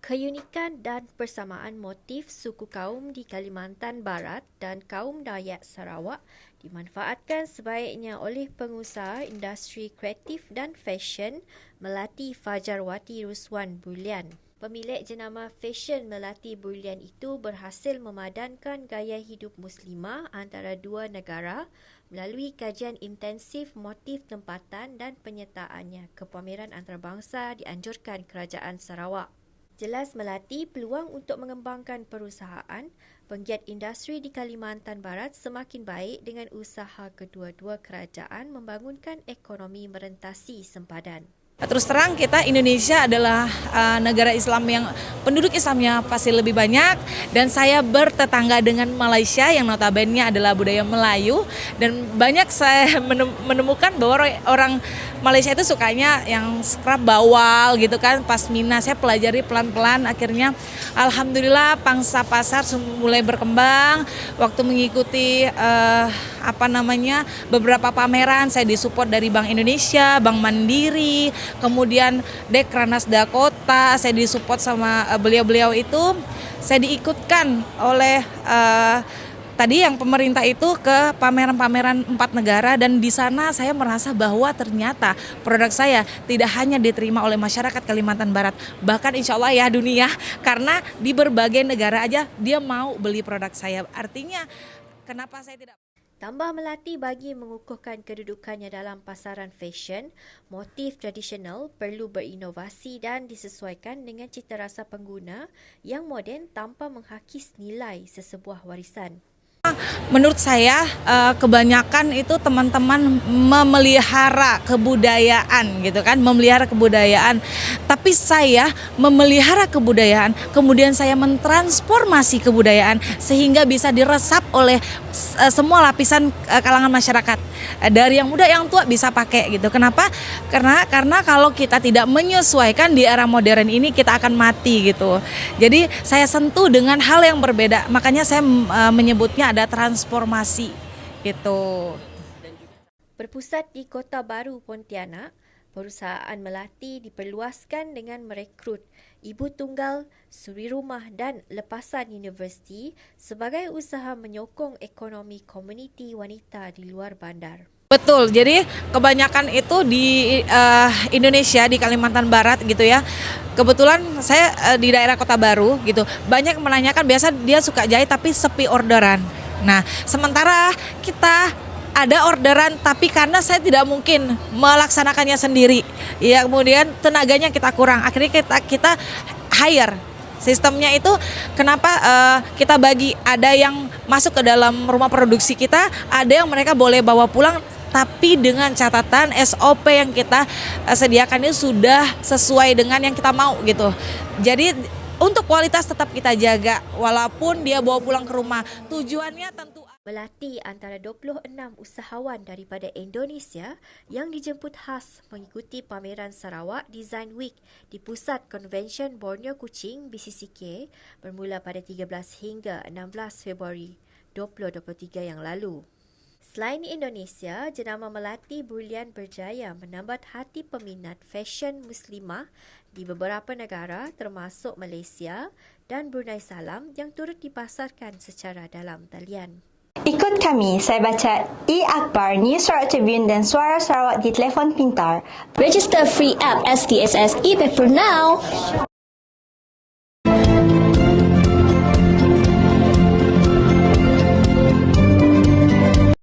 Keunikan dan persamaan motif suku kaum di Kalimantan Barat dan kaum Dayak Sarawak dimanfaatkan sebaiknya oleh pengusaha industri kreatif dan fashion Melati Fajarwati Ruswan Bulian. Pemilik jenama Fashion Melati Bulian itu berhasil memadankan gaya hidup Muslimah antara dua negara melalui kajian intensif motif tempatan dan penyertaannya ke pameran antarabangsa dianjurkan Kerajaan Sarawak. Jelas Melati peluang untuk mengembangkan perusahaan penggiat industri di Kalimantan Barat semakin baik dengan usaha kedua-dua kerajaan membangunkan ekonomi merentasi sempadan. Terus terang kita Indonesia adalah negara Islam yang penduduk Islamnya pasti lebih banyak, dan saya bertetangga dengan Malaysia yang notabene adalah budaya Melayu, dan banyak saya menemukan bahwa orang Malaysia itu sukanya yang scrub bawal gitu kan. Pasmina saya pelajari pelan-pelan, akhirnya alhamdulillah pangsa pasar mulai berkembang. Waktu mengikuti beberapa pameran, saya disupport dari Bank Indonesia, Bank Mandiri, kemudian Dekranas Dakota, saya disupport sama beliau-beliau itu. Saya diikutkan oleh tadi yang pemerintah itu ke pameran-pameran 4 negara, dan di sana saya merasa bahwa ternyata produk saya tidak hanya diterima oleh masyarakat Kalimantan Barat, bahkan insya Allah ya dunia, karena di berbagai negara aja dia mau beli produk saya. Artinya kenapa saya tidak... Tambah Melati bagi mengukuhkan kedudukannya dalam pasaran fashion, motif tradisional perlu berinovasi dan disesuaikan dengan cita rasa pengguna yang moden tanpa menghakis nilai sesebuah warisan. Menurut saya kebanyakan itu teman-teman memelihara kebudayaan gitu kan, memelihara kebudayaan. Tapi saya memelihara kebudayaan, kemudian saya mentransformasi kebudayaan sehingga bisa diresap oleh semua lapisan kalangan masyarakat. Dari yang muda yang tua bisa pakai gitu. Kenapa? Karena kalau kita tidak menyesuaikan di era modern ini kita akan mati gitu. Jadi saya sentuh dengan hal yang berbeda. Makanya saya menyebutnya ada transformasi gitu. Berpusat di Kota Baru, Pontianak, perusahaan Melati diperluaskan dengan merekrut ibu tunggal, suri rumah dan lepasan universiti sebagai usaha menyokong ekonomi komuniti wanita di luar bandar. Betul, jadi kebanyakan itu di Indonesia, di Kalimantan Barat gitu ya. Kebetulan saya di daerah Kota Baru gitu, banyak menanyakan, biasa dia suka jahit tapi sepi orderan. Nah, sementara kita ada orderan, tapi karena saya tidak mungkin melaksanakannya sendiri, ya kemudian tenaganya kita kurang, akhirnya kita hire. Sistemnya itu kenapa kita bagi, ada yang masuk ke dalam rumah produksi kita, ada yang mereka boleh bawa pulang, tapi dengan catatan SOP yang kita sediakan ini sudah sesuai dengan yang kita mau gitu. Jadi untuk kualitas tetap kita jaga walaupun dia bawa pulang ke rumah. Tujuannya tentu Melati antara 26 usahawan daripada Indonesia yang dijemput khas mengikuti pameran Sarawak Design Week di Pusat Konvensyen Borneo Kuching BCCK bermula pada 13 hingga 16 Februari 2023 yang lalu. Selain Indonesia, jenama Melati Bulian berjaya menambat hati peminat fashion Muslimah di beberapa negara termasuk Malaysia dan Brunei Salam yang turut dipasarkan secara dalam talian. Ikut kami, saya baca e-Akhbar, News Sarawak Tribune dan Suara Sarawak di telefon pintar. Register free app STSS e-Paper now.